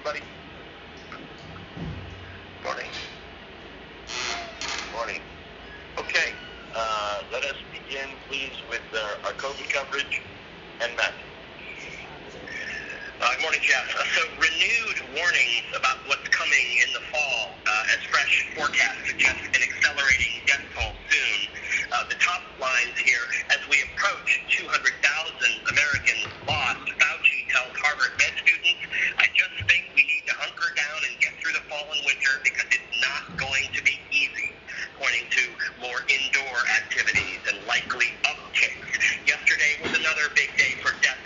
everybody. Morning. Morning. Okay, let us begin, please, with our COVID coverage. And Matt. Good morning, Jeff. So renewed warnings about what's coming in the fall as fresh forecasts suggest an accelerating death toll soon. The top lines here, as we approach 200,000 Americans lost, Fauci tells Harvard med students, I just think we need to hunker down and get through the fall and winter because it's not going to be easy, pointing to more indoor activities and likely upticks. Yesterday was another big day for death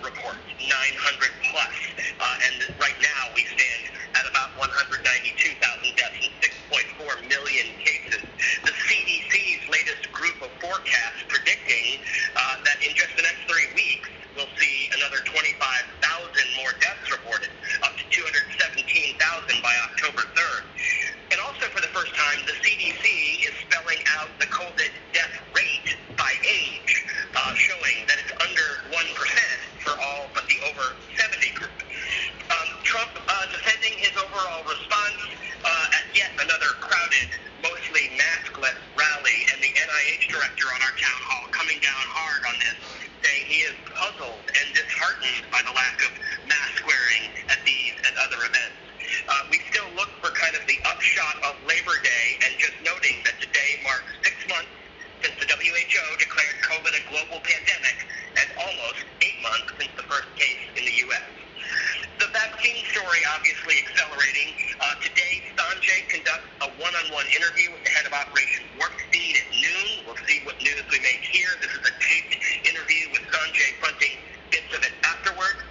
reports, 900 plus, and right now we stand at about 192,000 deaths and 6.4 million cases. The CDC's latest group of forecasts predicting that in just the next 3 weeks we'll see another 25,000 more deaths reported, up to 217,000 by October 3rd. And also for the first time, the CDC is spelling out the COVID death rate by age, showing that it's under 1% for all but the over 70 group. Trump defending his overall response at yet another crowded, mostly maskless rally, and the NIH director on our town hall coming down hard on this, saying he is puzzled and disheartened by the lack of mask wearing at these and other events. We still look for kind of the upshot of Labor Day, and just noting that today marks 6 months since the WHO declared COVID a global pandemic, and almost 8 months since the first case in the U.S. The vaccine story obviously accelerating. Today, Sanjay conducts a one-on-one interview with the head of Operation Warp Speed at noon. We'll see what news we make here. This is a taped interview with Sanjay fronting bits of it afterward.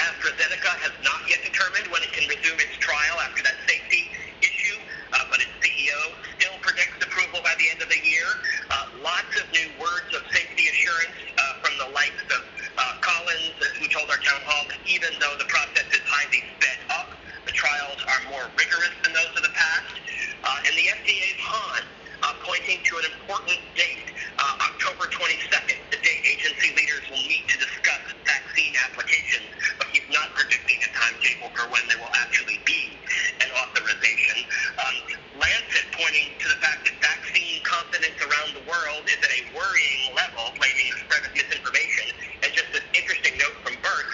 AstraZeneca has not yet determined when it can resume its trial after that safety issue, but its CEO still predicts approval by the end of the year. Lots of new words of safety assurance from the likes of Collins, who told our town hall that even though the process is highly sped up, the trials are more rigorous than those of the past. And the FDA's Hahn pointing to an important date, October 22nd, the date agency leaders will meet to discuss vaccine applications, but he's not predicting a timetable for when there will actually be an authorization. Lancet pointing to the fact that vaccine confidence around the world is at a worrying level, blaming the spread of misinformation, and just an interesting note from Birx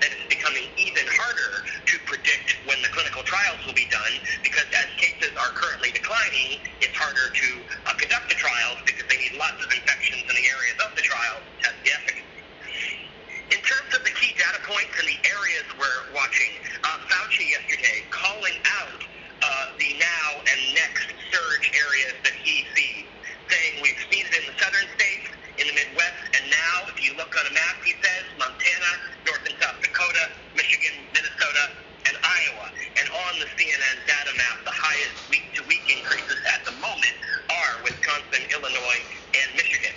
that it's becoming even harder to predict when the clinical trials will be done, because as cases are currently declining, it's harder to conduct the trials because they need lots of infections in the areas of the trials to test the efficacy. In terms of the key data points and the areas we're watching, Fauci yesterday calling out the now and next surge areas that he sees, saying we've seen it in the southern states, in the Midwest, and now, if you look on a map, he says, Montana, North and South Dakota, Michigan, Minnesota, and Iowa. And on the CNN data map, the highest week-to-week increases at the moment are Wisconsin, Illinois, and Michigan.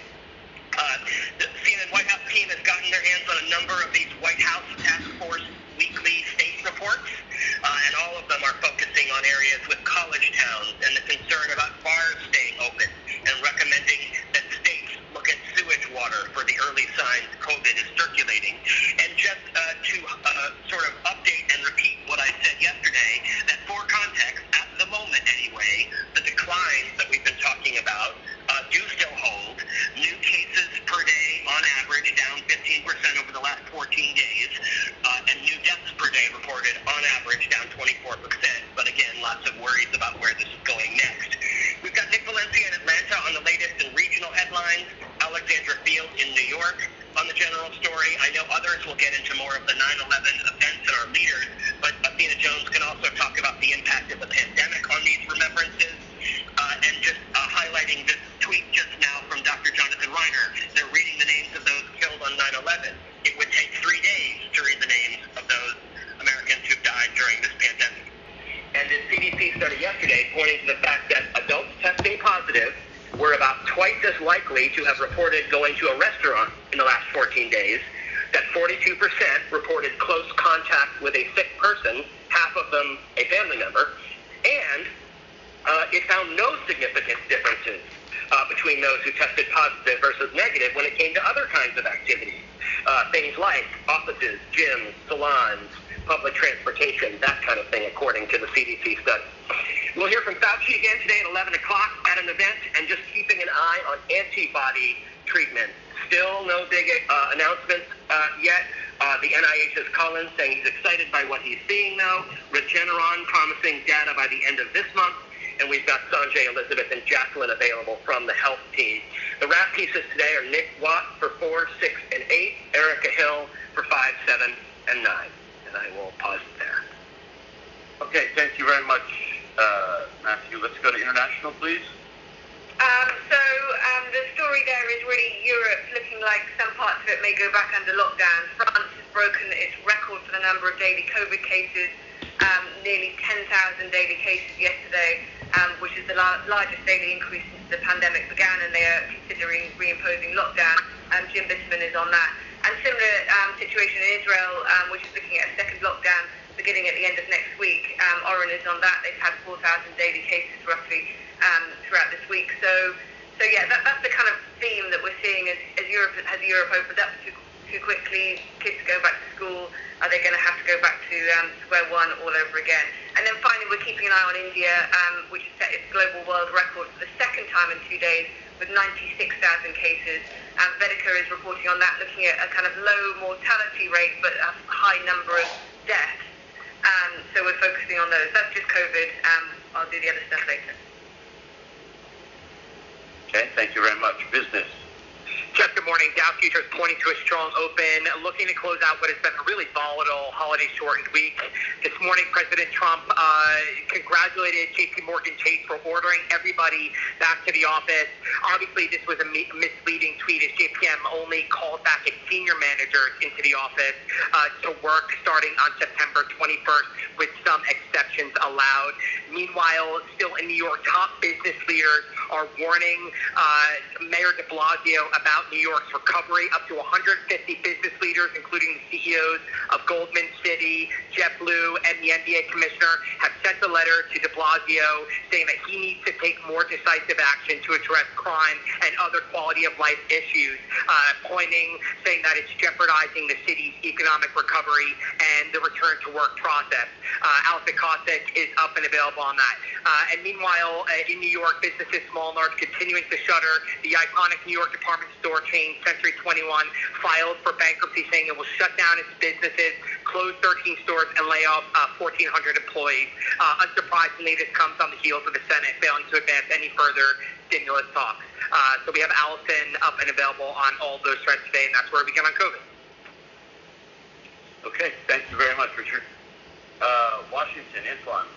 The CNN White House team has gotten their hands on a number of these White House Task Force weekly state reports, and all of them are focusing on areas with college towns and the concern about bars staying open, and recommending that states look at sewage water for the early signs COVID is circulating. And just to sort of update and repeat what I said yesterday, that for context, at the moment anyway, the declines that we've been talking about do still hold. New cases per day on average down 15% over the last 14 days, and new deaths per day reported on average down 24%. But again, lots of worries about where this is going next. We've got Nick Valencia in Atlanta on the latest and regional headlines, Alexandra Field in New York on the general story. I know others will get into more of the 9/11 events and our leaders, but Athena Jones can also talk about the impact of the pandemic on these remembrances, and just highlighting this tweet just now from Dr. Jonathan Reiner. They're reading the names of those killed on 9/11. It would take 3 days to read the names of those Americans who've died during this pandemic. And the CDC study yesterday pointing to the fact that adults testing positive were about twice as likely to have reported going to a restaurant in the last 14 days, that 42% reported close contact with a sick person, half of them a family member, and it found no significant differences between those who tested positive versus negative when it came to other kinds of activities. Things like offices, gyms, salons, public transportation, that kind of thing, according to the CDC study. We'll hear from Fauci again today at 11 o'clock at an event, and just keeping an eye on antibody treatment. Still no big announcements yet. The NIH's Collins saying he's excited by what he's seeing now. Regeneron promising data by the end of this month. And we've got Sanjay, Elizabeth, and Jacqueline available from the health team. The wrap pieces today are Nick Watt for 4, 6, and 8, Erica Hill for 5, 7, and 9. And I will pause there. Okay, thank you very much, Matthew. Let's go to international, please. The story there is really Europe looking like some parts of it may go back under lockdown. France has broken its record for the number of daily COVID cases, nearly 10,000 daily cases yesterday, which is the largest daily increase since the pandemic began, and they are considering reimposing lockdown. Jim Bitterman is on that. And similar situation in Israel, which is looking at a second lockdown beginning at the end of next week. Oren is on that. They've had 4,000 daily cases roughly throughout this week. So yeah, that's the kind of theme that we're seeing as Europe opened up too quickly. Kids go back to school. Are they going to have to go back to square one all over again? And then finally, we're keeping an eye on India, which has set its global world record for the second time in 2 days with 96,000 cases. Veritas is reporting on that, looking at a kind of low mortality rate but a high number of deaths. So we're focusing on those. That's just COVID. I'll do the other stuff later. Okay, thank you very much. Business. Jeff, good morning. Dow futures pointing to a strong open, looking to close out what has been a really volatile holiday-shortened week. This morning, President Trump congratulated J.P. Morgan Chase for ordering everybody back to the office. Obviously, this was a misleading tweet, as JPM only called back its senior managers into the office to work starting on September 21st, with some exceptions allowed. Meanwhile, still in New York, top business leaders are warning Mayor de Blasio about New York's recovery. Up to 150 business leaders, including the CEOs of Goldman City, JetBlue, and the NBA commissioner, have sent a letter to de Blasio saying that he needs to take more decisive action to address crime and other quality of life issues, saying that it's jeopardizing the city's economic recovery and the return to work process. Alison Kosik is up and available on that. And meanwhile, in New York, businesses, small and large, continuing to shutter. The iconic New York department store chain, Century 21, filed for bankruptcy, saying it will shut down its businesses, close 13 stores, and lay off 1,400 employees. Unsurprisingly, this comes on the heels of the Senate failing to advance any further stimulus talks. So we have Allison up and available on all those threads today, and that's where we begin on COVID. Okay, thank you very much, Richard. Washington, Antoine.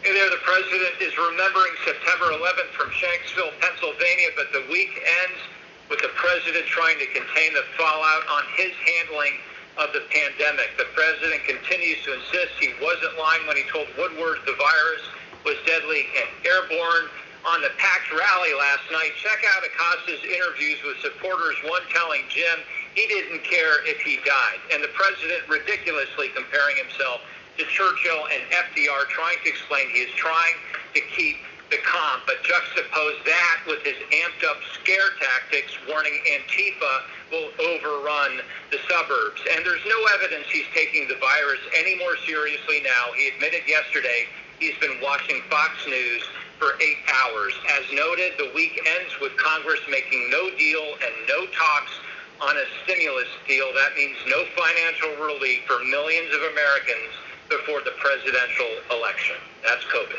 Hey there, the president is remembering September 11th from Shanksville, Pennsylvania, but the week ends with the president trying to contain the fallout on his handling of the pandemic. The president continues to insist he wasn't lying when he told Woodward the virus was deadly and airborne. On the packed rally last night, check out Acosta's interviews with supporters, one telling Jim he didn't care if he died, and the president ridiculously comparing himself to Churchill and FDR, trying to explain he is trying to keep the calm, but juxtapose that with his amped-up scare tactics, warning Antifa will overrun the suburbs. And there's no evidence he's taking the virus any more seriously now. He admitted yesterday he's been watching Fox News for 8 hours. As noted, the week ends with Congress making no deal and no talks on a stimulus deal. That means no financial relief for millions of Americans before the presidential election. That's COVID.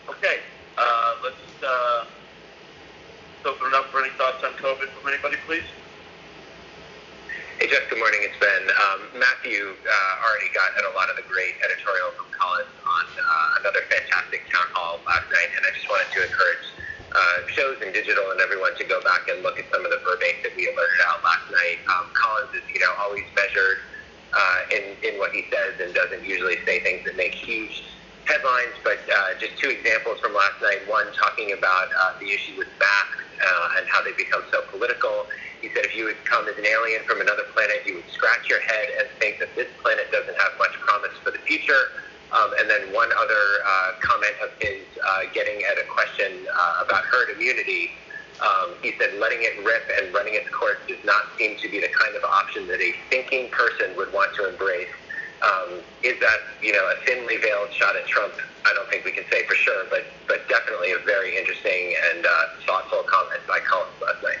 Okay, let's open it up for any thoughts on COVID from anybody, please. Hey, Jeff, good morning. It's Ben. Matthew already got at a lot of the great editorial from Collins on another fantastic town hall last night, and I just wanted to encourage shows and digital and everyone to go back and look at some of the verbatim that we alerted out last night. Collins is, always measured in what he says and doesn't usually say things that make huge headlines, but just two examples from last night. One, talking about the issue with masks and how they become so political. He said if you would come as an alien from another planet, you would scratch your head and think that this planet doesn't have much promise for the future. And then one other comment of his getting at a question about herd immunity. He said letting it rip and running its course does not seem to be the kind of option that a thinking person would want to embrace. Is that, a thinly veiled shot at Trump? I don't think we can say for sure, but definitely a very interesting and thoughtful comment by Collins last night.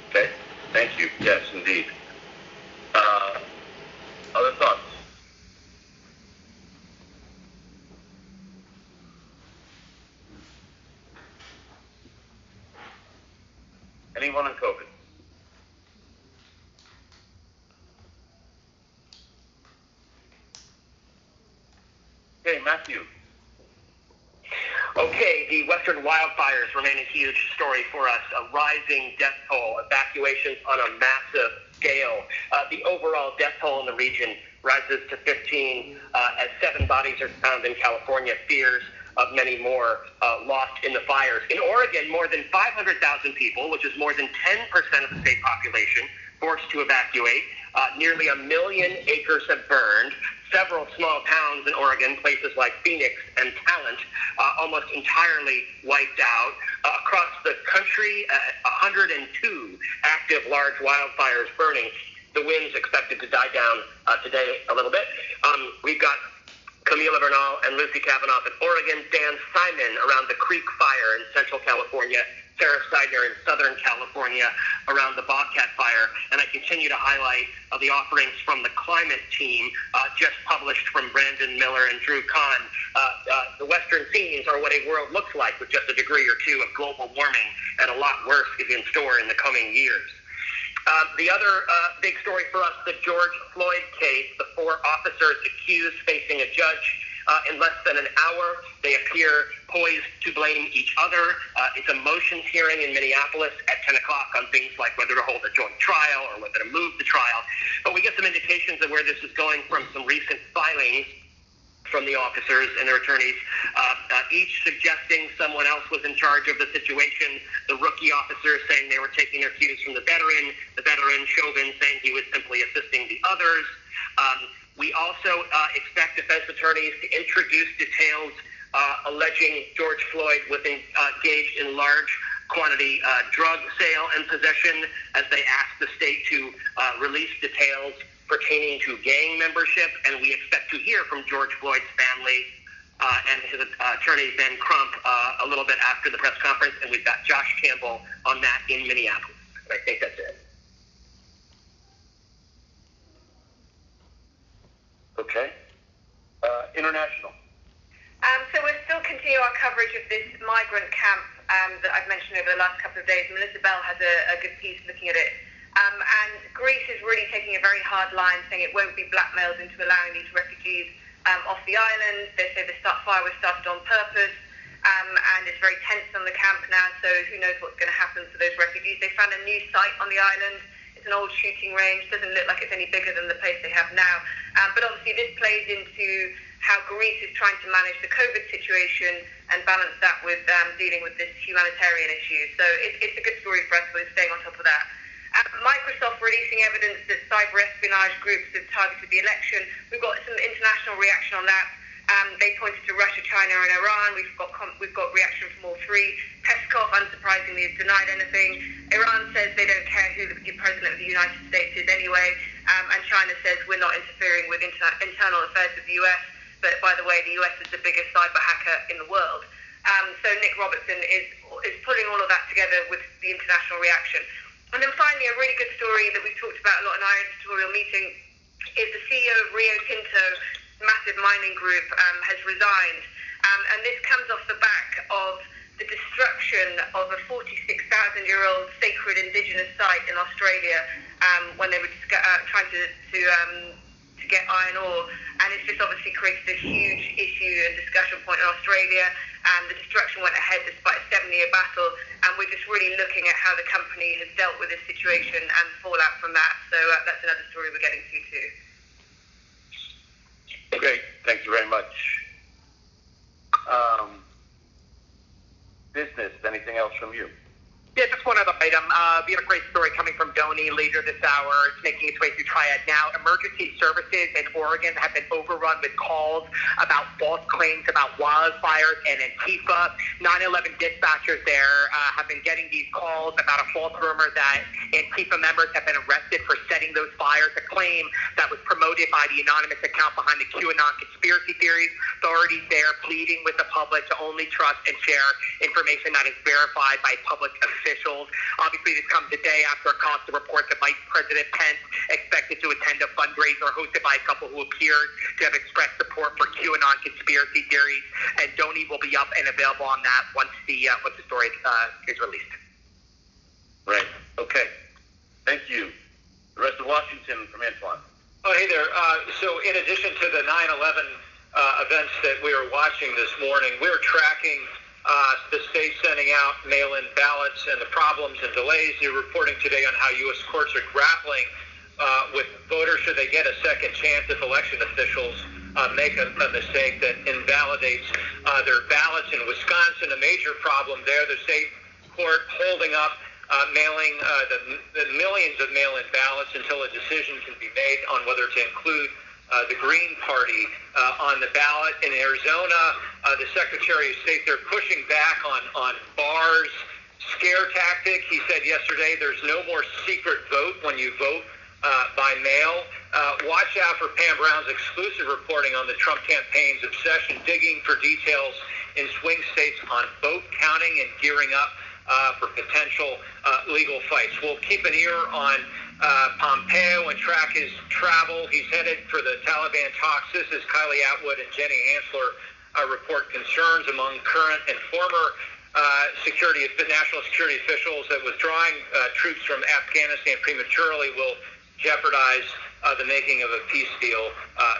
Okay, thank you. Yes, indeed. Other thoughts? Anyone on COVID? Okay, Matthew. Okay, the western wildfires remain a huge story for us. A rising death toll, evacuations on a massive scale. The overall death toll in the region rises to 15 as 7 bodies are found in California. Fears of many more lost in the fires. In Oregon, more than 500,000 people, which is more than 10% of the state population, forced to evacuate. Nearly 1 million acres have burned. Several small towns in Oregon, places like Phoenix and Talent, almost entirely wiped out. Across the country, 102 active large wildfires burning. The wind's expected to die down today a little bit. We've got Camila Bernal and Lucy Kavanaugh in Oregon, Dan Simon around the Creek Fire in Central California, Sarah Steidner in Southern California around the Bobcat Fire. And I continue to highlight the offerings from the climate team just published from Brandon Miller and Drew Kahn. The Western themes are what a world looks like with just a degree or two of global warming, and a lot worse is in store in the coming years. The other big story for us, the George Floyd case, the 4 officers accused facing a judge in less than an hour. They appear poised to blame each other. It's a motions hearing in Minneapolis at 10 o'clock on things like whether to hold a joint trial or whether to move the trial. But we get some indications of where this is going from some recent filings from the officers and their attorneys, each suggesting someone else was in charge of the situation. The rookie officers saying they were taking their cues from the veteran Chauvin saying he was simply assisting the others. We also expect defense attorneys to introduce details alleging George Floyd was engaged in large quantity drug sale and possession as they ask the state to release details pertaining to gang membership, and we expect to hear from George Floyd's family and his attorney, Ben Crump, a little bit after the press conference, and we've got Josh Campbell on that in Minneapolis. And I think that's it. Okay. International. So we're still continuing our coverage of this migrant camp that I've mentioned over the last couple of days. Melissa Bell has a good piece looking at it. And Greece is really taking a very hard line, saying it won't be blackmailed into allowing these refugees off the island. They say the fire was started on purpose, and it's very tense on the camp now, so who knows what's going to happen to those refugees. They found a new site on the island. It's an old shooting range. Doesn't look like it's any bigger than the place they have now. But obviously this plays into how Greece is trying to manage the COVID situation and balance that with dealing with this humanitarian issue. So it's a good story for us. We're staying on top of that. Microsoft releasing evidence that cyber espionage groups have targeted the election. We've got some international reaction on that. They pointed to Russia, China, and Iran. We've got reaction from all 3. Peskov, unsurprisingly, has denied anything. Iran says they don't care who the president of the United States is anyway. And China says we're not interfering with internal affairs of the U.S. But by the way, the U.S. is the biggest cyber hacker in the world. So Nick Robertson is pulling all of that together with the international reaction. And then finally, a really good story that we've talked about a lot in our editorial meeting is the CEO of Rio Tinto, massive mining group, has resigned. And this comes off the back of the destruction of a 46,000-year-old sacred indigenous site in Australia when they were trying to get iron ore. And it's just obviously created a huge issue and discussion point in Australia. The destruction went ahead despite a 7-year battle, and we're just really looking at how the company has dealt with this situation and fallout from that. So that's another story we're getting to too. Okay, thank you very much. Business, anything else from you? Yeah, just one other item. item. We have a great story coming from Donny later this hour. It's making its way through Triad now. Emergency services in Oregon have been overrun with calls about false claims about wildfires and Antifa. 9/11 dispatchers there have been getting these calls about a false rumor that Antifa members have been arrested for setting those fires, a claim that was promoted by the anonymous account behind the QAnon conspiracy theories. Authorities there pleading with the public to only trust and share information that is verified by public officials. Obviously, this comes a day after a constant report that Vice President Pence expected to attend a fundraiser hosted by a couple who appeared to have expressed support for QAnon conspiracy theories. And Donny will be up and available on that once the story is released. Right. Okay. Thank you. The rest of Washington from Antoine. Oh, hey there. So in addition to the 9/11 events that we were watching this morning, we're tracking the state sending out mail-in ballots and the problems and delays. You're reporting today on how U.S. courts are grappling with voters should they get a second chance if election officials make a mistake that invalidates their ballots. In Wisconsin, a major problem there, the state court holding up mailing the millions of mail-in ballots until a decision can be made on whether to include the Green Party on the ballot. In Arizona, the Secretary of State, they're pushing back on Barr's scare tactic. He said yesterday there's no more secret vote when you vote by mail. Watch out for Pam Brown's exclusive reporting on the Trump campaign's obsession, digging for details in swing states on vote counting and gearing up for potential legal fights. We'll keep an ear on Pompeo and track his travel. He's headed for the Taliban talks. This is Kylie Atwood and Jenny Hansler report concerns among current and former national security officials that withdrawing troops from Afghanistan prematurely will jeopardize the making of a peace deal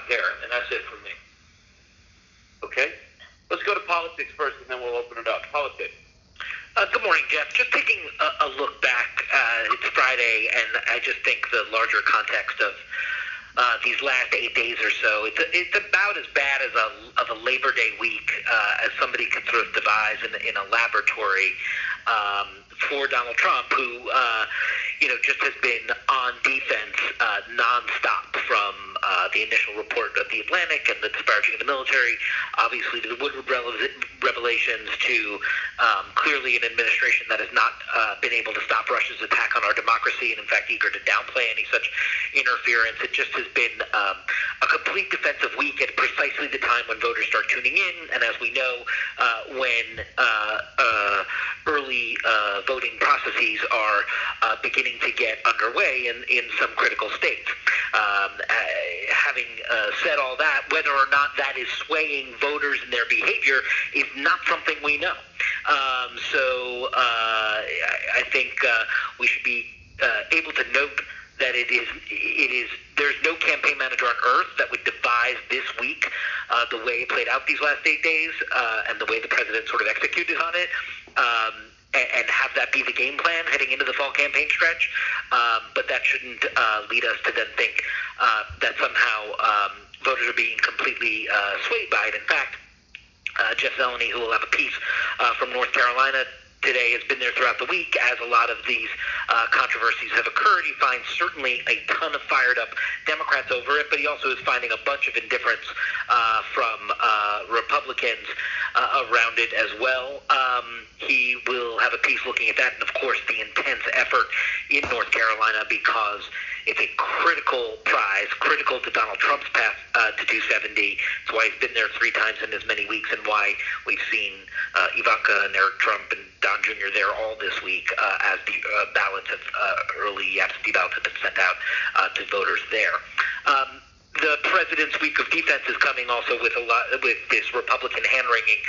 there. And that's it from me. Okay. Let's go to politics first, and then we'll open it up. Politics. Good morning, Jeff. Just taking a look back, it's Friday, and I just think the larger context of these last 8 days or so, it's about as bad as a Labor Day week as somebody could sort of devise in a laboratory for Donald Trump, who just has been on defense nonstop from the initial report of the Atlantic and the disparaging of the military, obviously to the Woodward revelations, to clearly an administration that has not been able to stop Russia's attack on our democracy and, in fact, eager to downplay any such interference. It just has been a complete defensive week at precisely the time when voters start tuning in, and as we know, when early voting processes are beginning to get underway in some critical states. Having said all that, whether or not that is swaying voters in their behavior is not something we know. So I think we should be able to note that it is there's no campaign manager on earth that would devise this week the way it played out these last 8 days and the way the president sort of executed on it. And have that be the game plan heading into the fall campaign stretch. But that shouldn't lead us to then think that somehow voters are being completely swayed by it. In fact, Jeff Zeleny, who will have a piece from North Carolina today, has been there throughout the week as a lot of these controversies have occurred. He finds certainly a ton of fired up Democrats over it, but he also is finding a bunch of indifference from Republicans around it as well. He will have a piece looking at that, and of course the intense effort in North Carolina, because it's a critical prize, critical to Donald Trump's path to 270. It's why he's been there 3 times in as many weeks, and why we've seen Ivanka and Eric Trump and Don Jr. there all this week as the ballots of early absentee ballots have been sent out to voters there. The president's week of defense is coming also with this Republican hand-wringing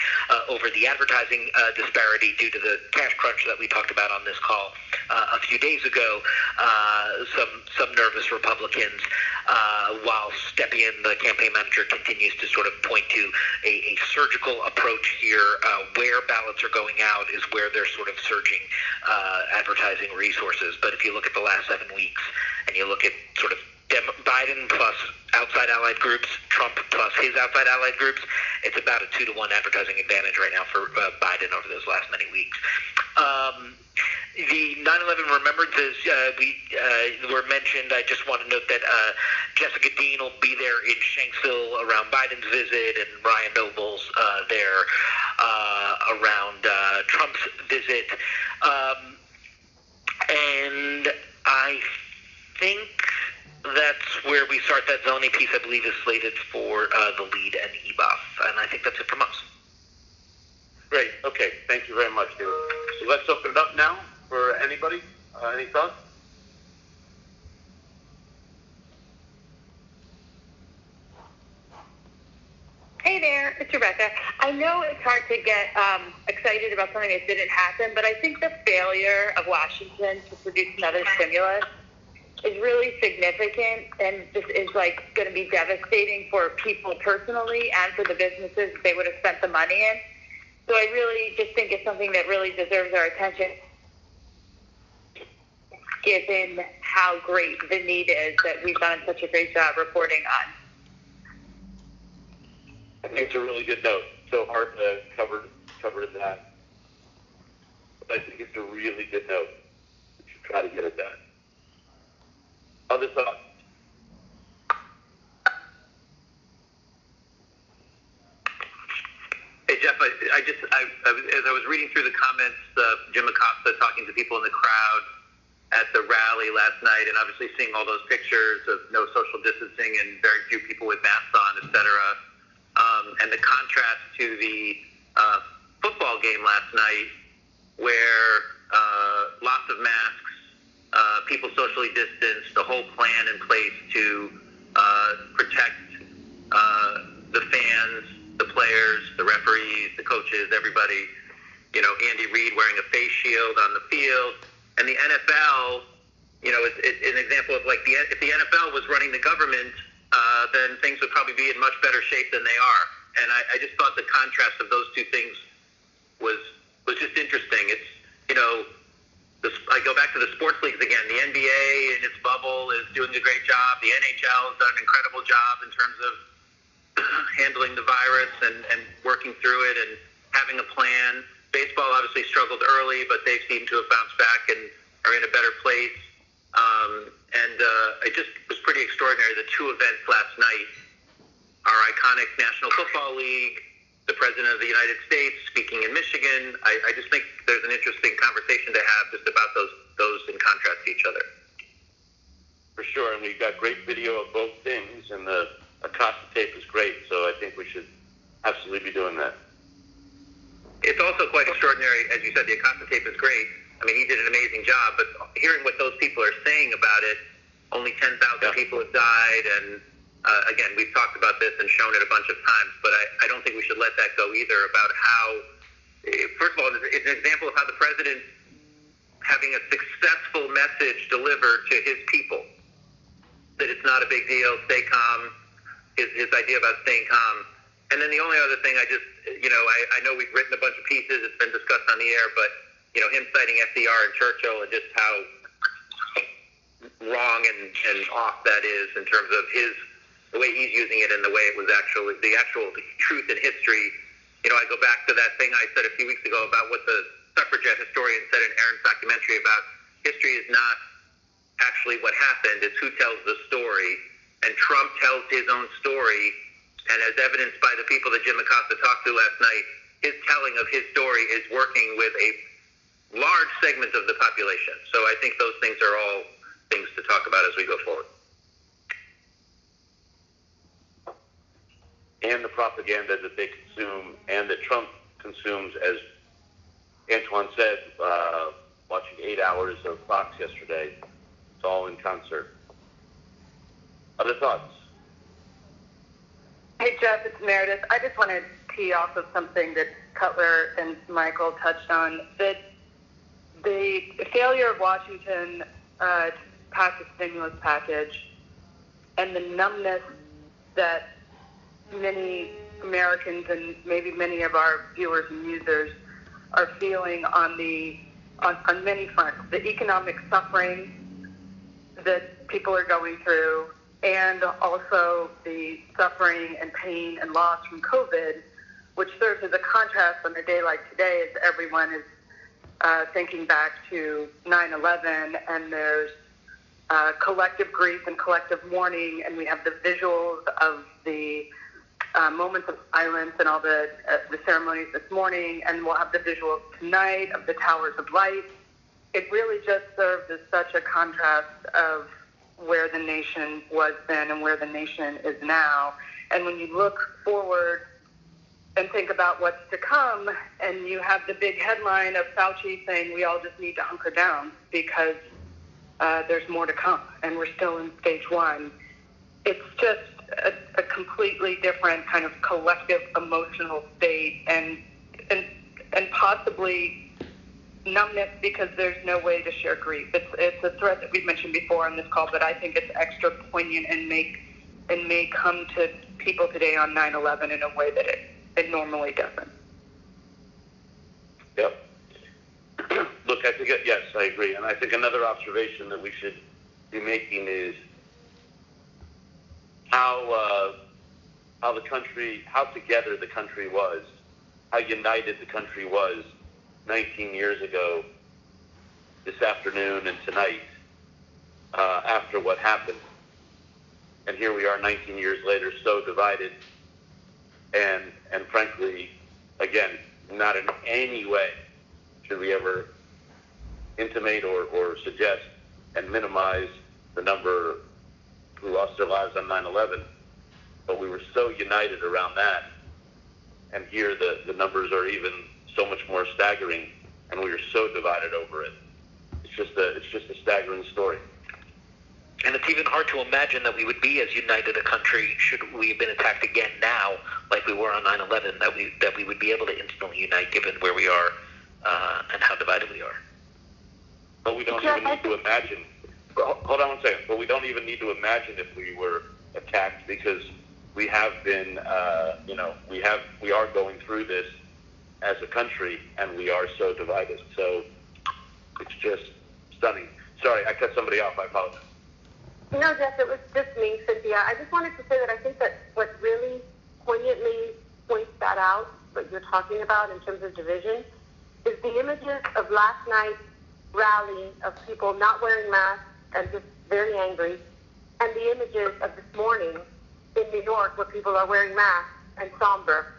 over the advertising disparity due to the cash crunch that we talked about on this call a few days ago. Some nervous Republicans, while Stepien, the campaign manager, continues to sort of point to a surgical approach here. Where ballots are going out is where they're sort of surging advertising resources. But if you look at the last 7 weeks and you look at sort of Biden plus outside allied groups, Trump plus his outside allied groups, it's about a 2-to-1 advertising advantage right now for Biden over those last many weeks. The 9/11 remembrances were mentioned. I just want to note that Jessica Dean will be there in Shanksville around Biden's visit, and Ryan Noble's there around Trump's visit. And I think that's where we start. That's the only piece I believe is slated for the lead and EBOF. And I think that's it from us. Great. Okay. Thank you very much, David. So let's open it up now for anybody. Any thoughts? Hey there, it's Rebecca. I know it's hard to get excited about something that didn't happen, but I think the failure of Washington to produce another stimulus is really significant and just is like going to be devastating for people personally and for the businesses they would have spent the money in. So I really just think it's something that really deserves our attention, given how great the need is that we've done such a great job reporting on. I think it's a really good note. So hard to cover that. But I think it's a really good note. We should try to get it done. Other thoughts? Hey, Jeff, as I was reading through the comments, Jim Acosta talking to people in the crowd at the rally last night, and obviously seeing all those pictures of no social distancing and very few people with masks on, et cetera, and the contrast to the football game last night where lots of masks, people socially distanced, the whole plan in place to protect the fans, the players, the referees, the coaches, everybody. You know, Andy Reid wearing a face shield on the field. And the NFL, you know, it's an example of like if the NFL was running the government, then things would probably be in much better shape than they are. And I just thought the contrast of those two things was just interesting. It's, you know, I go back to the sports leagues again. The NBA in its bubble is doing a great job. The NHL has done an incredible job in terms of handling the virus and working through it and having a plan. Baseball obviously struggled early, but they seem to have bounced back and are in a better place. It just was pretty extraordinary. The two events last night, our iconic National Football League, the President of the United States speaking in Michigan. I just think there's an interesting conversation to have just about those in contrast to each other. For sure, and we've got great video of both things, and the Acosta tape is great, so I think we should absolutely be doing that. It's also quite extraordinary, as you said, the Acosta tape is great. I mean, he did an amazing job, but hearing what those people are saying about it, only 10,000 people have died, and again, we've talked about this and shown it a bunch of times, but I don't think we should let that go either about how, first of all, it's an example of how the president having a successful message delivered to his people, that it's not a big deal, stay calm, his idea about staying calm. And then the only other thing I know we've written a bunch of pieces, it's been discussed on the air, but, you know, him citing FDR and Churchill and just how wrong and off that is in terms of the way he's using it and the way it was actually, the actual truth in history. You know, I go back to that thing I said a few weeks ago about what the suffragette historian said in Aaron's documentary about history is not actually what happened, it's who tells the story. And Trump tells his own story, and as evidenced by the people that Jim Acosta talked to last night, his telling of his story is working with a large segment of the population. So I think those things are all things to talk about as we go forward. And the propaganda that they consume and that Trump consumes, as Antoine said, watching 8 hours of Fox yesterday, it's all in concert. Other thoughts? Hey, Jeff, it's Meredith. I just want to tee off of something that Cutler and Michael touched on, that the failure of Washington to pass a stimulus package and the numbness that many Americans and maybe many of our viewers and users are feeling on many fronts. The economic suffering that people are going through, and also the suffering and pain and loss from COVID, which serves as a contrast on a day like today as everyone is thinking back to 9/11, and there's collective grief and collective mourning, and we have the visuals of the moments of silence and all the ceremonies this morning, and we'll have the visuals tonight of the towers of light. It really just serves as such a contrast of where the nation was then and where the nation is now. And when you look forward and think about what's to come, and you have the big headline of Fauci saying we all just need to hunker down because there's more to come, and we're still in stage one. It's just a completely different kind of collective emotional state, and possibly numbness because there's no way to share grief. It's a threat that we've mentioned before on this call, but I think it's extra poignant and may come to people today on 9/11 in a way that it normally doesn't. Yep. Look, I think, yes, I agree. And I think another observation that we should be making is how together the country was, how united the country was 19 years ago, this afternoon and tonight, after what happened. And here we are 19 years later, so divided. And frankly, again, not in any way should we ever intimate or suggest and minimize the number who lost their lives on 9/11. But we were so united around that. And here the numbers are even so much more staggering, and we are so divided over it. It's just a staggering story. And it's even hard to imagine that we would be as united a country should we have been attacked again now, like we were on 9/11, that we would be able to instantly unite given where we are and how divided we are. But we don't even need to imagine. Hold on one second. But we don't even need to imagine if we were attacked, because we have been, we are going through this as a country, and we are so divided. So it's just stunning. Sorry, I cut somebody off. I apologize. No, Jeff, it was just me, Cynthia. I just wanted to say that I think that what really poignantly points that out, what you're talking about in terms of division, is the images of last night's rally of people not wearing masks and just very angry, and the images of this morning in New York where people are wearing masks and somber.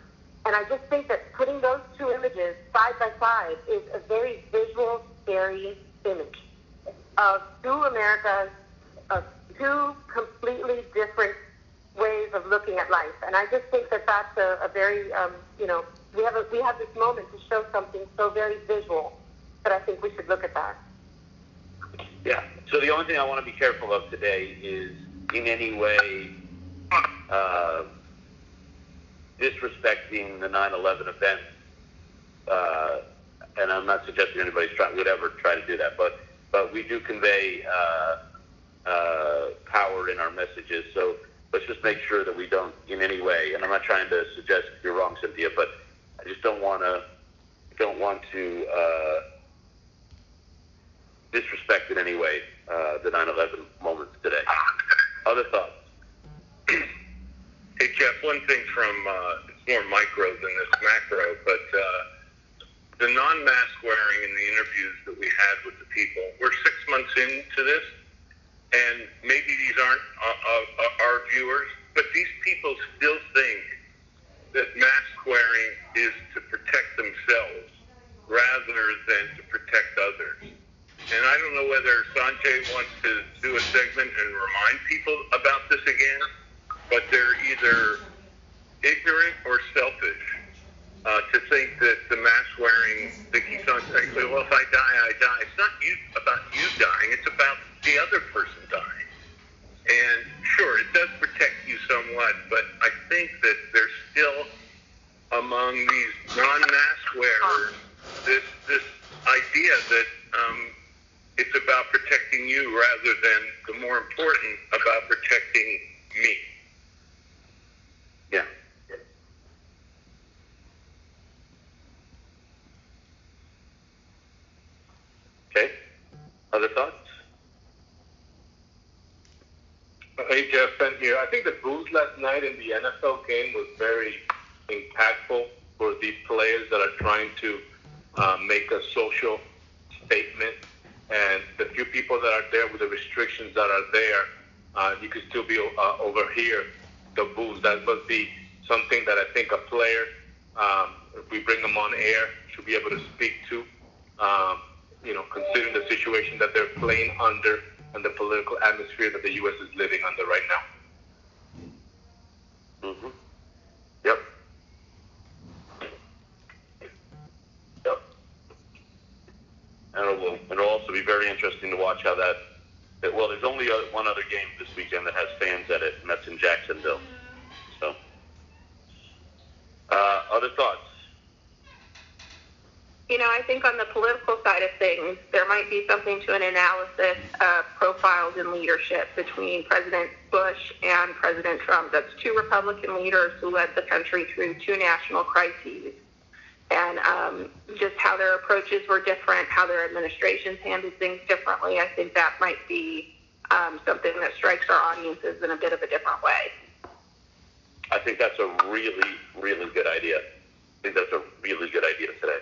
And I just think that putting those two images side by side is a very visual, scary image of two Americas, of two completely different ways of looking at life. And I just think that that's a very, we have this moment to show something so very visual that I think we should look at that. Yeah. So the only thing I want to be careful of today is in any way disrespecting the 9/11 event. And I'm not suggesting anybody's would ever try to do that, but we do convey power in our messages. So let's just make sure that we don't in any way, and I'm not trying to suggest you're wrong, Cynthia, but I just don't want to disrespect in any way the 9/11 moments today. Other thoughts? Hey, Jeff, one thing from, it's more micro than this macro, but the non-mask wearing in the interviews that we had with the people, we're 6 months into this, and maybe these aren't our viewers, but these people still think that mask wearing is to protect themselves rather than to protect others. And I don't know whether Sanjay wants to do a segment and remind people about this again, but they're either ignorant or selfish to think that the mask wearing, they keep on saying, well, if I die, I die. It's not about you dying. It's about the other person dying. And sure, it does protect you somewhat, but I think that there's still among these non-mask wearers this idea that it's about protecting you rather than the more important about protecting me. Yeah. Okay. Other thoughts? Hey, Jeff, Ben here. I think the booze last night in the NFL game was very impactful for these players that are trying to make a social statement. And the few people that are there with the restrictions that are there, you could still be overhear the boos. That must be something that I think a player, if we bring them on air, should be able to speak to. Considering the situation that they're playing under and the political atmosphere that the U.S. is living under right now. Mm-hmm. Yep. And it'll also be very interesting to watch how that. Well, there's only one other game this weekend that has fans at it, and that's in Jacksonville. So, other thoughts? I think on the political side of things, there might be something to an analysis of profiles in leadership between President Bush and President Trump. That's two Republican leaders who led the country through two national crises. And just how their approaches were different, how their administrations handled things differently, I think that might be something that strikes our audiences in a bit of a different way. I think that's a really, really good idea. I think that's a really good idea today.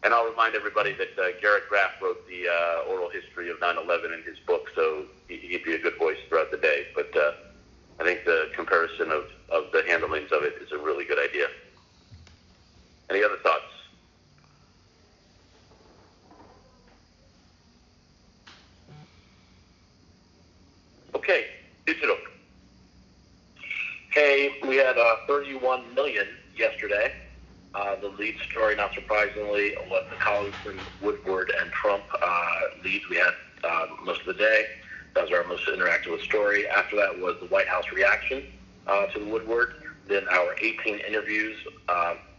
And I'll remind everybody that Garrett Graff wrote the oral history of 9/11 in his book, so he'd be a good voice throughout the day. But I think the comparison of the handlings of it is a really good idea. Any other thoughts? Okay, digital. Hey, we had 31 million yesterday. The lead story, not surprisingly, was the Collinson, Woodward, and Trump leads we had most of the day. That was our most interactive story. After that was the White House reaction to the Woodward. Then our 18 interviews,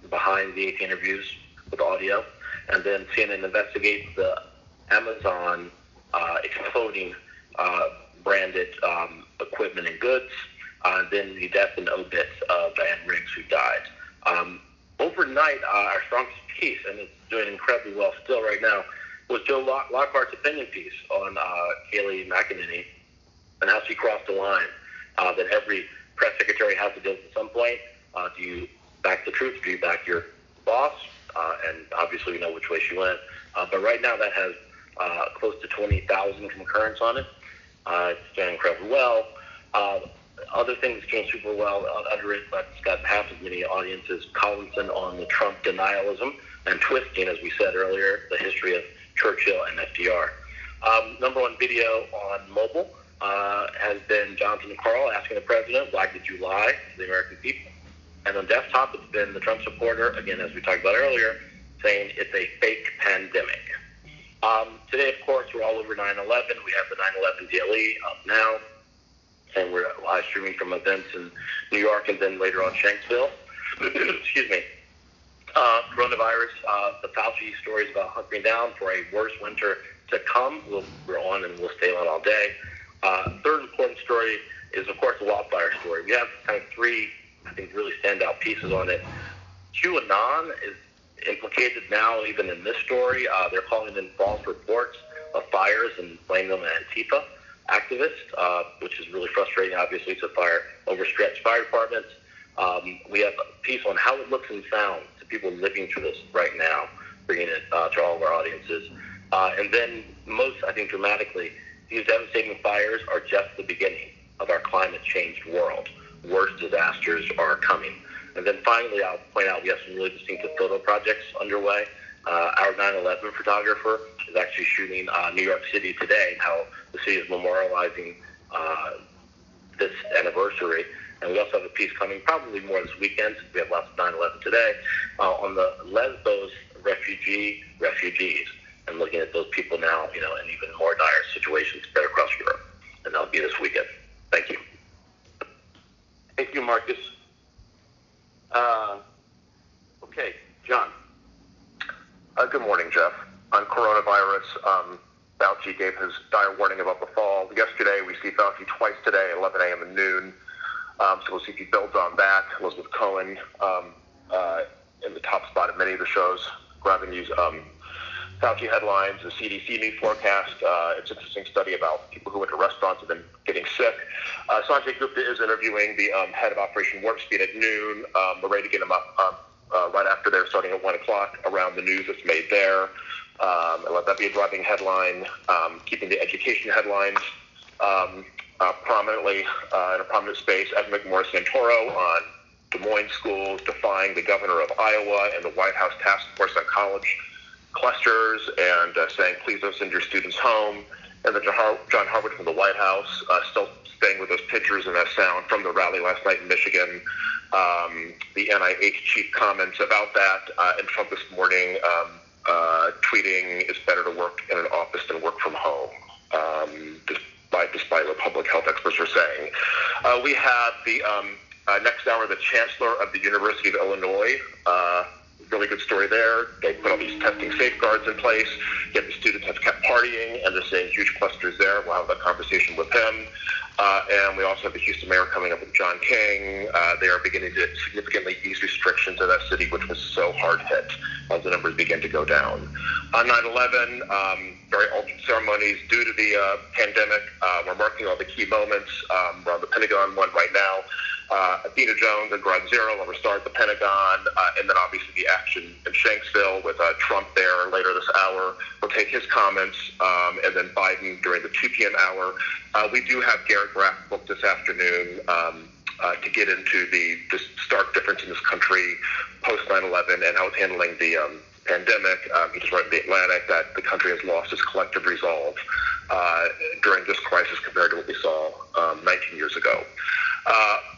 behind the 18 interviews with audio. And then CNN investigates the Amazon exploding branded equipment and goods. Then the death and obits of Diane Riggs, who died. Overnight, our strongest piece, and it's doing incredibly well still right now, was Joe Lockhart's opinion piece on Kayleigh McEnany and how she crossed the line that every press secretary has to deal with at some point. Do you back the troops? Do you back your boss? And obviously we know which way she went. But right now that has close to 20,000 concurrents on it. It's doing incredibly well. Other things came super well under it, but it's got half as many audiences. Collinson on the Trump denialism and twisting, as we said earlier, the history of Churchill and FDR. Number one video on mobile has been Jonathan and Carl asking the president, why did you lie to the American people? And on desktop, it's been the Trump supporter, again, as we talked about earlier, saying it's a fake pandemic. Today, of course, we're all over 9/11. We have the 9/11 DLE up now, and we're live streaming from events in New York and then later on Shanksville. Excuse me. Coronavirus, the Fauci stories about hunkering down for a worse winter to come. We're on and we'll stay on all day. Third important story is, of course, the wildfire story. We have kind of three, I think, really standout pieces on it. QAnon is implicated now even in this story. They're calling in false reports of fires and blaming them on Antifa activists, which is really frustrating, obviously, to overstretched fire departments. We have a piece on how it looks and sounds to people living through this right now, bringing it to all of our audiences. And then most, I think, dramatically, these devastating fires are just the beginning of our climate-changed world. Worse disasters are coming. And then finally, I'll point out we have some really distinctive photo projects underway. Our 9/11 photographer is actually shooting New York City today, and how the city is memorializing this anniversary. And we also have a piece coming probably more this weekend, since we have lots of 9/11 today, on the Lesbos refugees, and looking at those people now, in even more dire situations spread across Europe. And that'll be this weekend. Thank you. Thank you, Marcus. Okay, John. Good morning, Jeff. On coronavirus, Fauci gave his dire warning about the fall. Yesterday, we see Fauci twice today at 11 a.m. and noon. So we'll see if he builds on that. Elizabeth Cohen in the top spot of many of the shows, grabbing these Fauci headlines, the CDC new forecast. It's an interesting study about people who went to restaurants and been getting sick. Sanjay Gupta is interviewing the head of Operation Warp Speed at noon. We're ready to get him up right after there, starting at 1 o'clock, around the news that's made there. And let that be a driving headline, keeping the education headlines prominently in a prominent space. Ed McMorris-Santoro on Des Moines schools defying the governor of Iowa and the White House task force on college clusters and saying, please don't send your students home. And then John Harwood from the White House still staying with those pictures and that sound from the rally last night in Michigan. The NIH chief comments about that, and Trump this morning tweeting it's better to work in an office than work from home, despite what public health experts are saying. We have the next hour, the chancellor of the University of Illinois. Really good story there. They put all these testing safeguards in place, yet the students have kept partying, and they're seeing huge clusters there. We'll have that conversation with him. And we also have the Houston mayor coming up with John King. They are beginning to significantly ease restrictions in that city, which was so hard hit as the numbers begin to go down. On 9/11, very altered ceremonies due to the pandemic. We're marking all the key moments. We're on the Pentagon one right now. Athena Jones and Ground Zero will restart the Pentagon, and then obviously the action in Shanksville with Trump there later this hour. We'll take his comments, and then Biden during the 2 p.m. hour. We do have Garrett Graff booked this afternoon to get into the stark difference in this country post 9/11 and how it's handling the pandemic. He just wrote in The Atlantic that the country has lost its collective resolve during this crisis compared to what we saw 19 years ago.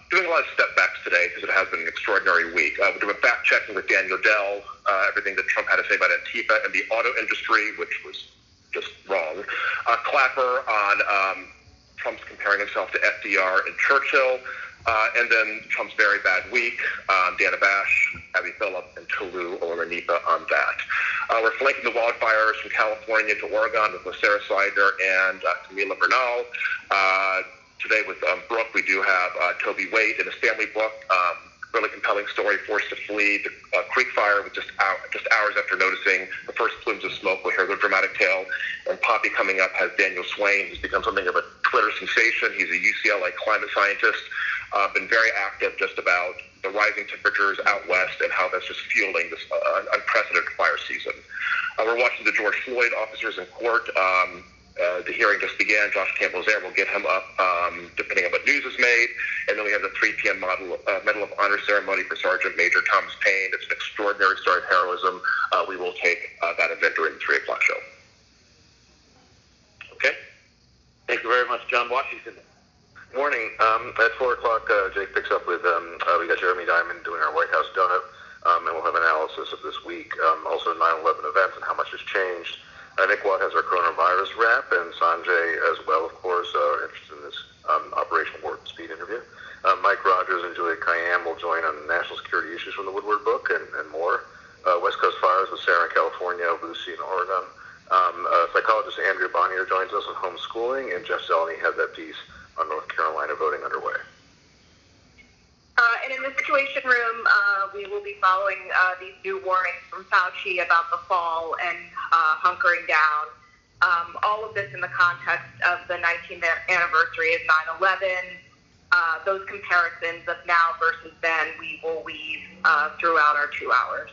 Doing a lot of step backs today because it has been an extraordinary week. We're doing fact checking with Daniel Dell, everything that Trump had to say about Antifa and the auto industry, which was just wrong. Clapper on Trump's comparing himself to FDR and Churchill. And then Trump's very bad week. Dana Bash, Abby Phillip, and Tolu Olorunipa on that. We're flanking the wildfires from California to Oregon with Sarah Seidner and Camila Bernal. Today with Brooke, we do have Toby Waite in his family book. Really compelling story, forced to flee the Creek Fire with just hours after noticing the first plumes of smoke. We'll hear the dramatic tale. And Poppy coming up has Daniel Swain, who's become something of a Twitter sensation. He's a UCLA climate scientist. Been very active just about the rising temperatures out west and how that's just fueling this unprecedented fire season. We're watching the George Floyd officers in court. The hearing just began. Josh Campbell's there. We'll get him up depending on what news is made. And then we have the 3 p.m. Medal of Honor ceremony for Sergeant Major Thomas Paine. It's an extraordinary story of heroism. We will take that event during the 3 o'clock show. Okay. Thank you very much, John Washington. Morning. At 4 o'clock, Jake picks up with, we got Jeremy Diamond doing our White House donut, and we'll have analysis of this week. Also 9/11 events and how much has changed. Nick Watt has our coronavirus wrap, and Sanjay as well, of course, interested in this Operation Warp Speed interview. Mike Rogers and Julia Kayam will join on national security issues from the Woodward book and more. West Coast Fires with Sarah in California, Lucy in Oregon. Psychologist Andrea Bonnier joins us on homeschooling, and Jeff Zeleny has that piece on North Carolina voting underway. And in the Situation Room, we will be following these new warnings from Fauci about the fall and hunkering down. All of this in the context of the 19th anniversary of 9/11. Those comparisons of now versus then we will weave throughout our 2 hours.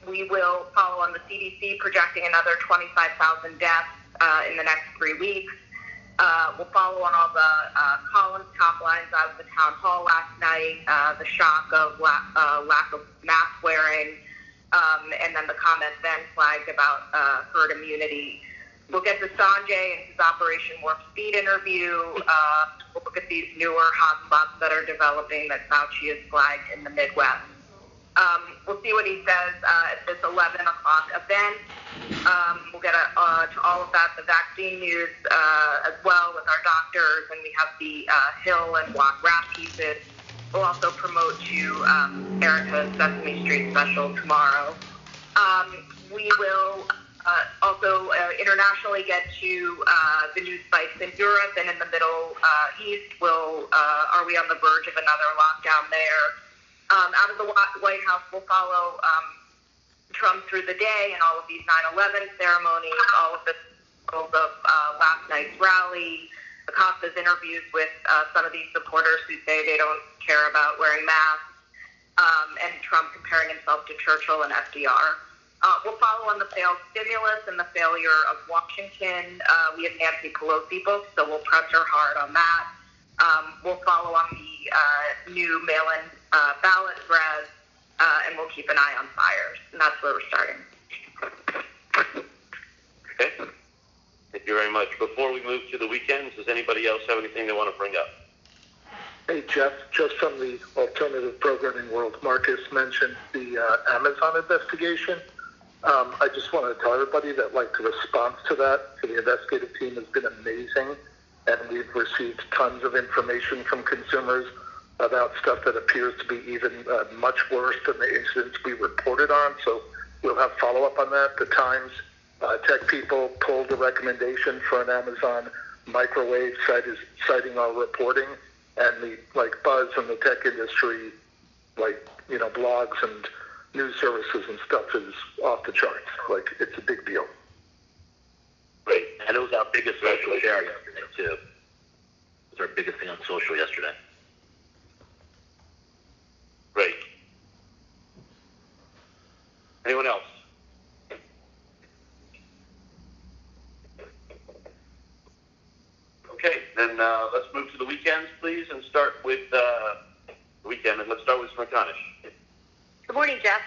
We will follow on the CDC projecting another 25,000 deaths in the next 3 weeks. We'll follow on all the Collins top lines out of the town hall last night, the shock of lack of mask wearing, and then the comments then flagged about herd immunity. We'll get to Sanjay and his Operation Warp Speed interview. We'll look at these newer hotspots that are developing that Fauci has flagged in the Midwest. We'll see what he says at this 11 o'clock event. We'll get to all of that, the vaccine news as well with our doctors, and we have the Hill and Watt rap pieces. We'll also promote to Erica's Sesame Street special tomorrow. We will also internationally get to the news spikes in Europe and in the Middle East. Are we on the verge of another lockdown there? Out of the White House, we'll follow Trump through the day and all of these 9/11 ceremonies, all of the of last night's rally, Acosta's interviews with some of these supporters who say they don't care about wearing masks. and Trump comparing himself to Churchill and FDR. We'll follow on the failed stimulus and the failure of Washington. We have Nancy Pelosi books, so we'll press her hard on that. We'll follow on the new mail-in ballot threads, and we'll keep an eye on fires. And that's where we're starting. Okay. Thank you very much. Before we move to the weekends, does anybody else have anything they want to bring up? Hey, Jeff, just from the alternative programming world, Marcus mentioned the Amazon investigation. I just want to tell everybody that, like, the response to that for the investigative team has been amazing, and we've received tons of information from consumers about stuff that appears to be even much worse than the incidents we reported on, so we'll have follow-up on that. The Times tech people pulled a recommendation for an Amazon microwave citing our reporting, and the buzz in the tech industry, blogs and news services and stuff is off the charts. It's a big deal. Great. And it was our biggest social share yesterday, too. It was our biggest thing on social yesterday. Great. Anyone else? Okay, then let's move to the weekends, please, and start with the weekend. And let's start with McConish. Good morning, Jeff.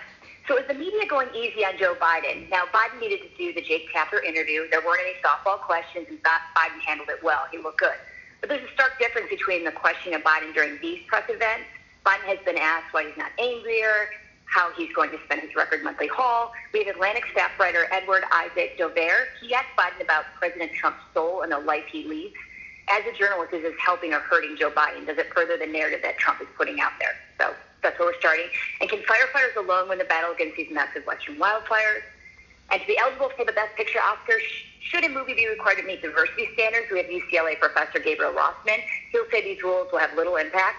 So is the media going easy on Joe Biden? Now, Biden needed to do the Jake Tapper interview. There weren't any softball questions. In fact, Biden handled it well. He looked good. But there's a stark difference between the questioning of Biden during these press events. Biden has been asked why he's not angrier, how he's going to spend his record monthly haul. We have Atlantic staff writer Edward Isaac Dover. He asked Biden about President Trump's soul and the life he leads. As a journalist, is this helping or hurting Joe Biden? Does it further the narrative that Trump is putting out there? So that's where we're starting. And can firefighters alone win the battle against these massive Western wildfires? And to be eligible for the Best Picture Oscar, should a movie be required to meet diversity standards? We have UCLA professor Gabriel Rossman. He'll say these rules will have little impact.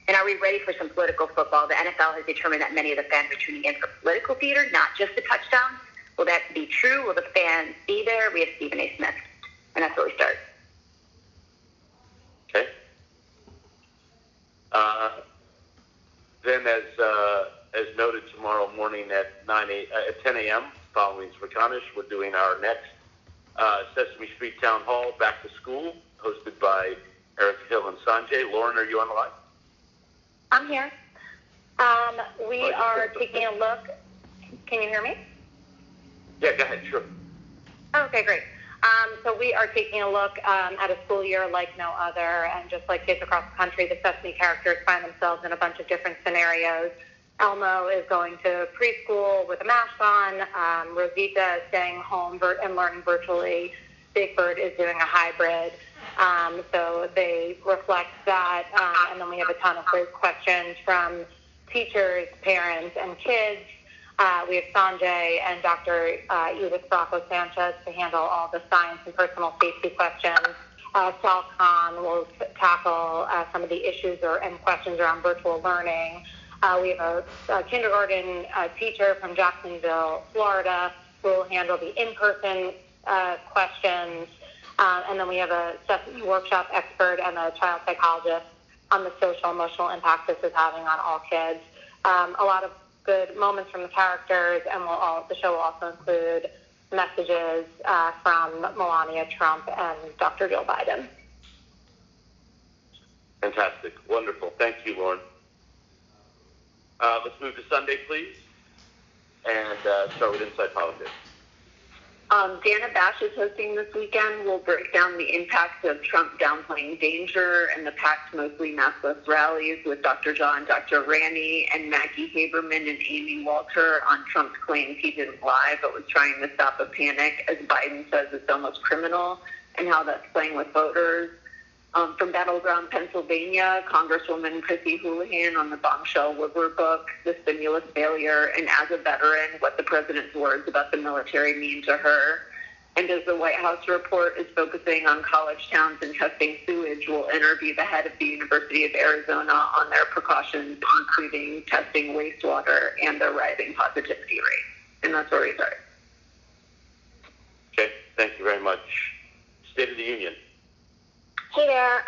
And are we ready for some political football? The NFL has determined that many of the fans are tuning in for political theater, not just the touchdowns. Will that be true? Will the fans be there? We have Stephen A. Smith. And that's where we start. Okay. Then, as noted, tomorrow morning at 10 a.m., following McConish, we're doing our next Sesame Street Town Hall Back to School, hosted by Eric Hill and Sanjay. Lauren, are you on the line? I'm here. We are taking a look. Can you hear me? Yeah, go ahead. Sure. Okay, great. So we are taking a look at a school year like no other, and just like kids across the country, the Sesame characters find themselves in a bunch of different scenarios. Elmo is going to preschool with a mask on. Rosita is staying home and learning virtually. Big Bird is doing a hybrid. So they reflect that, and then we have a ton of great questions from teachers, parents, and kids. We have Sanjay and Dr. Edith Bracco-Sanchez to handle all the science and personal safety questions. Sal Khan will tackle some of the issues and questions around virtual learning. We have a kindergarten teacher from Jacksonville, Florida, who will handle the in-person questions. And then we have a Sesame workshop expert and a child psychologist on the social emotional impact this is having on all kids. A lot of good moments from the characters, and the show will also include messages from Melania Trump and Dr. Joe Biden. Fantastic. Wonderful. Thank you, Lauren. Let's move to Sunday, please, and start with Inside Politics. Dana Bash is hosting this weekend. We'll break down the impacts of Trump downplaying danger and the packed, mostly maskless rallies with Dr. John, Dr. Rani, and Maggie Haberman and Amy Walter on Trump's claims he didn't lie but was trying to stop a panic, as Biden says it's almost criminal, and how that's playing with voters. From Battleground, Pennsylvania, Congresswoman Chrissy Houlihan on the bombshell Woodward book, the stimulus failure, and as a veteran, what the president's words about the military mean to her. And as the White House report is focusing on college towns and testing sewage, we'll interview the head of the University of Arizona on their precautions, including testing wastewater and their rising positivity rate. And that's where we start. Okay, thank you very much. State of the Union. Hey there.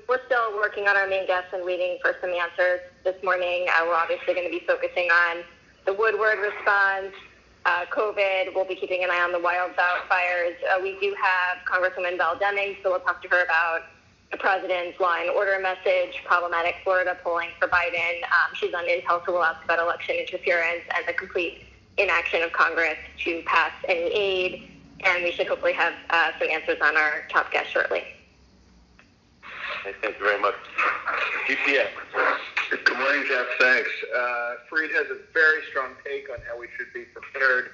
We're still working on our main guests and waiting for some answers this morning. We're obviously going to be focusing on the Woodward response, COVID. We'll be keeping an eye on the wildfires. We do have Congresswoman Val Demings, so we'll talk to her about the president's law and order message, problematic Florida polling for Biden. She's on Intel, so we'll ask about election interference and the complete inaction of Congress to pass any aid. And we should hopefully have some answers on our top guest shortly. Thank you very much. GPS. Good morning, Jeff. Thanks. Freed has a very strong take on how we should be prepared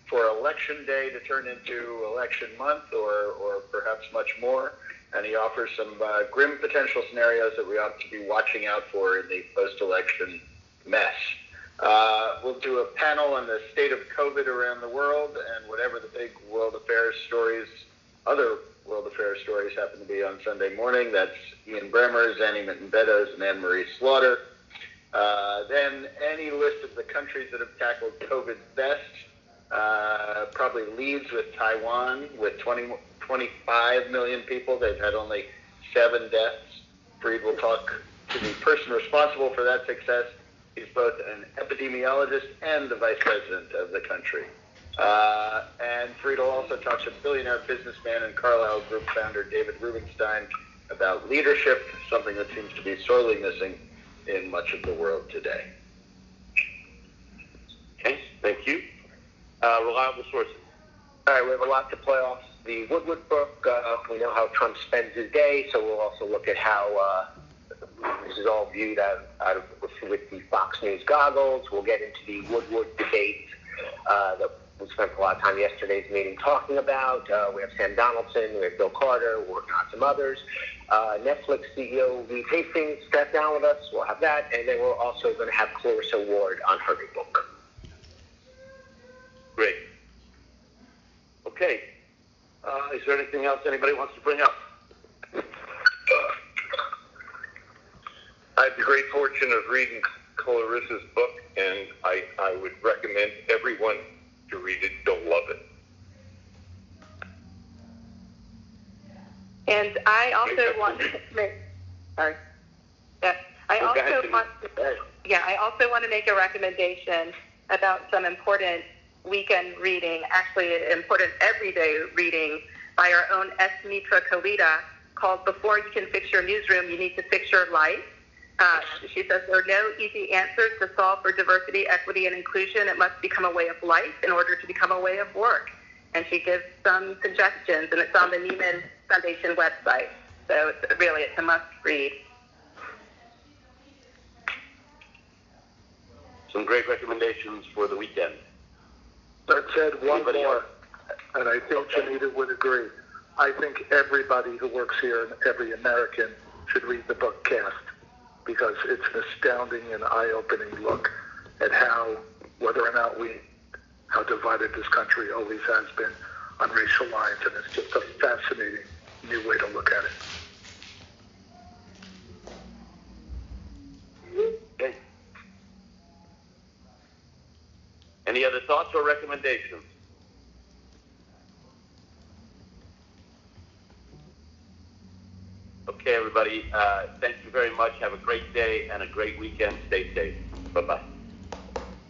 for Election Day to turn into election month or perhaps much more. And he offers some grim potential scenarios that we ought to be watching out for in the post-election mess. We'll do a panel on the state of COVID around the world and whatever the big world affairs stories, other world affairs stories happen to be on Sunday morning. That's Ian Bremmer, Annie Minton-Beddoes, and Anne-Marie Slaughter. Then any list of the countries that have tackled COVID best probably leads with Taiwan with 25 million people. They've had only 7 deaths. Freed will talk to the person responsible for that success. He's both an epidemiologist and the vice president of the country. And Freed will also talk to billionaire businessman and Carlyle Group founder David Rubenstein about leadership, something that seems to be sorely missing in much of the world today. Okay, thank you. Reliable sources. All right, we have a lot to play off the Woodward book. We know how Trump spends his day, so we'll also look at how this is all viewed with the Fox News goggles. We'll get into the Woodward debate that we spent a lot of time yesterday's meeting talking about. We have Sam Donaldson, we have Bill Carter, we're working on some others. Netflix CEO Lee Hastings sat down with us. We'll have that. And then we're also going to have Clarissa Ward on her new book. Great. Okay. Is there anything else anybody wants to bring up? I had the great fortune of reading Clarissa's book, and I would recommend everyone to read it. You'll love it. And I also want to make, sorry. Yeah, I also want to make a recommendation about some important weekend reading, actually important everyday reading by our own S. Mitra Kalita, called Before You Can Fix Your Newsroom, You Need to Fix Your Life. She says there are no easy answers to solve for diversity, equity, and inclusion. It must become a way of life in order to become a way of work. And she gives some suggestions, and it's on the Neiman Foundation website. So it's a must-read. Some great recommendations for the weekend. That said, one Anybody more, else? and I think Janita would agree. I think everybody who works here and every American should read the book Cast, because it's an astounding and eye-opening look at how, whether or not how divided this country always has been on racial lines, and it's just a fascinating new way to look at it. Okay. Any other thoughts or recommendations? Okay, everybody. Thank you very much. Have a great day and a great weekend. Stay safe. Bye-bye.